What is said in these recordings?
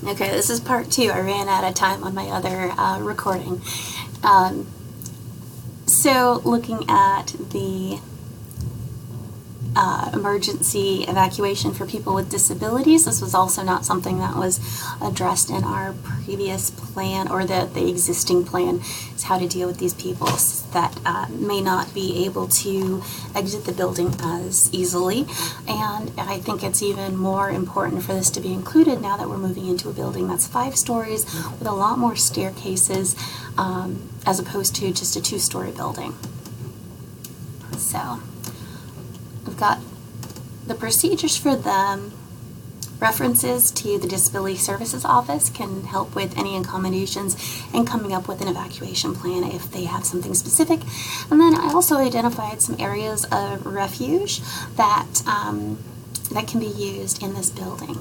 Okay, this is part two. I ran out of time on my other recording. So looking at the emergency evacuation for people with disabilities, this was also not something that was addressed in our previous plan, or the existing plan, is how to deal with these people that may not be able to exit the building as easily. And I think it's even more important for this to be included now that we're moving into a building that's 5 stories with a lot more staircases, as opposed to just a 2-story building. So we've got the procedures for them. References to the Disability Services Office can help with any accommodations and coming up with an evacuation plan if they have something specific. And then I also identified some areas of refuge that that can be used in this building.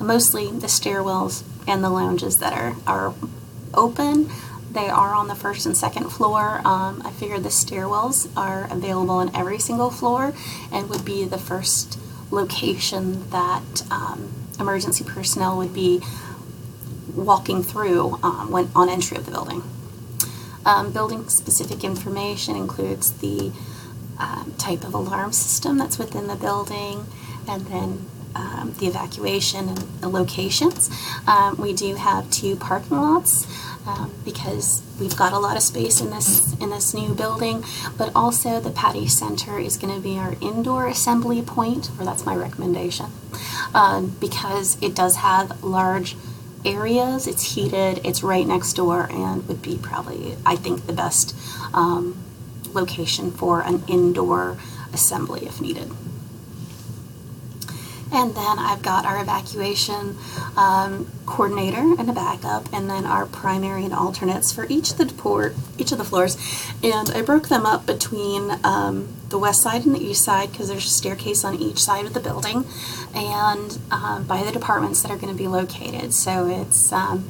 Mostly the stairwells and the lounges that are open. They are on the 1st and 2nd floor. I figured the stairwells are available on every single floor and would be the first location that emergency personnel would be walking through when on entry of the building. Building specific information includes the type of alarm system that's within the building, and then the evacuation and the locations. We do have 2 parking lots because we've got a lot of space in this new building, but also the Patty Center is going to be our indoor assembly point, or that's my recommendation, because it does have large areas, it's heated, it's right next door, and would be probably, I think, the best location for an indoor assembly if needed. And then I've got our evacuation coordinator and a backup, and then our primary and alternates for each of the floors. And I broke them up between the west side and the east side, because there's a staircase on each side of the building, and by the departments that are going to be located. So it's a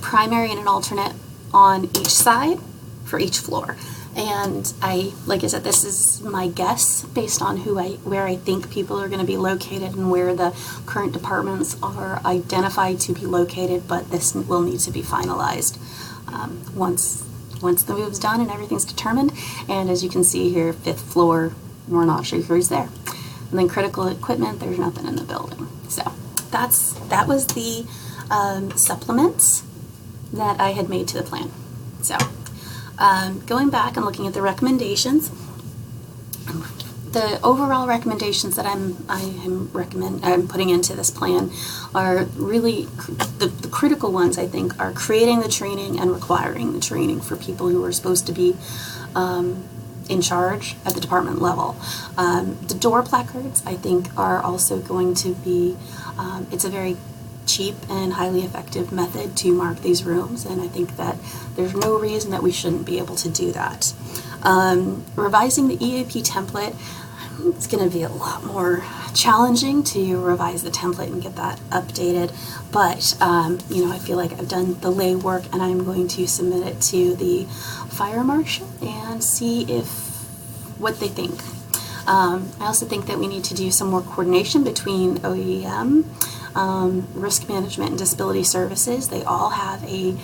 primary and an alternate on each side for each floor. And like I said, this is my guess based on where I think people are going to be located and where the current departments are identified to be located, but this will need to be finalized once the move's done and everything's determined. And as you can see here, 5th floor, we're not sure who's there. And then critical equipment, there's nothing in the building. So that was the supplements that I had made to the plan. So going back and looking at the recommendations, the overall recommendations that I'm putting into this plan are really the critical ones. I think are creating the training and requiring the training for people who are supposed to be in charge at the department level. The door placards, I think, are also going to be, it's a very cheap and highly effective method to mark these rooms, and I think that there's no reason that we shouldn't be able to do that. Revising the EAP template, it's going to be a lot more challenging to revise the template and get that updated, but I feel like I've done the legwork, and I'm going to submit it to the fire marshal and see what they think. I also think that we need to do some more coordination between OEM, risk management, and disability services. They all have a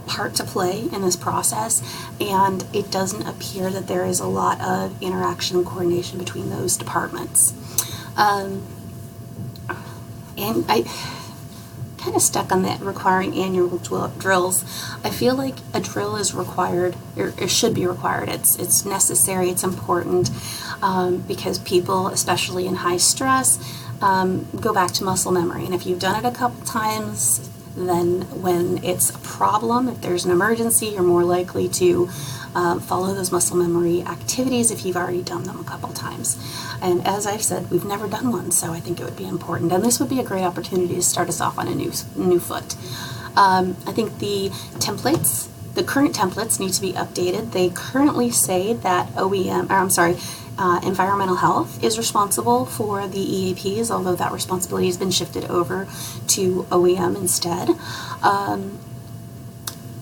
part to play in this process, and it doesn't appear that there is a lot of interaction and coordination between those departments. And I kind of stuck on that requiring annual drills. I feel like a drill is required, or it should be required. It's necessary, it's important, because people, especially in high stress, go back to muscle memory. And if you've done it a couple times, then when it's a problem, if there's an emergency, you're more likely to follow those muscle memory activities if you've already done them a couple times. And as I've said, we've never done one, so I think it would be important. And this would be a great opportunity to start us off on a new foot. I think the current templates need to be updated. They currently say that environmental health is responsible for the EAPs, although that responsibility has been shifted over to OEM instead.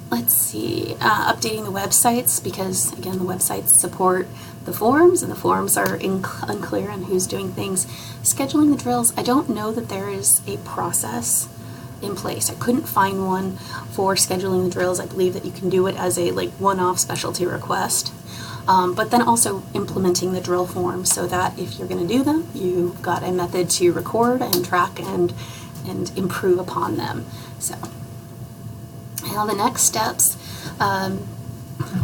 Let's see, updating the websites, because again, the websites support the forms, and the forms are unclear on who's doing things. Scheduling the drills, I don't know that there is a process in place. I couldn't find one for scheduling the drills. I believe that you can do it as a like one-off specialty request. But then also implementing the drill forms so that if you're going to do them, you've got a method to record and track and improve upon them. So now the next steps,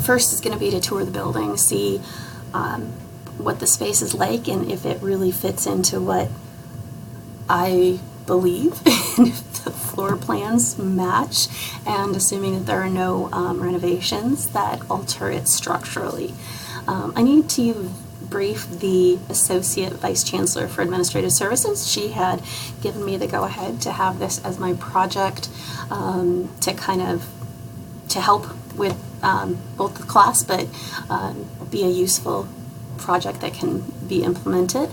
first is going to be to tour the building, see what the space is like and if it really fits into what I believe, and if the floor plans match, and assuming that there are no renovations that alter it structurally. I need to brief the Associate Vice Chancellor for Administrative Services. She had given me the go-ahead to have this as my project to help with both the class, but be a useful project that can be implemented.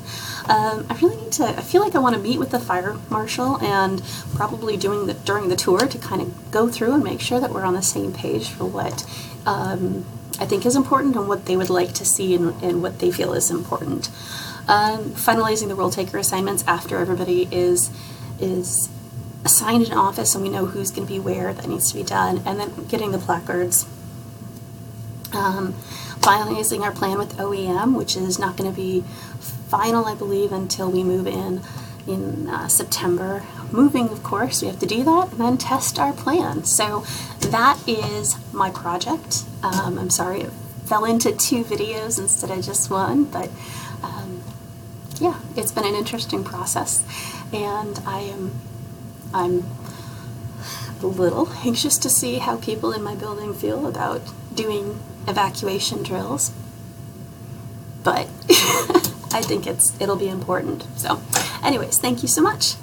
I feel like I want to meet with the fire marshal and probably during the tour to kind of go through and make sure that we're on the same page for what I think is important and what they would like to see and what they feel is important. Finalizing the roll taker assignments after everybody is assigned an office and we know who's going to be where, that needs to be done, and then getting the placards. Finalizing our plan with OEM, which is not going to be final, I believe, until we move in September. Moving, of course, we have to do that and then test our plan. So that is my project. I'm sorry it fell into 2 videos instead of just one, but yeah, it's been an interesting process, and I'm a little anxious to see how people in my building feel about doing evacuation drills, but I think it'll be important. So anyways, thank you so much.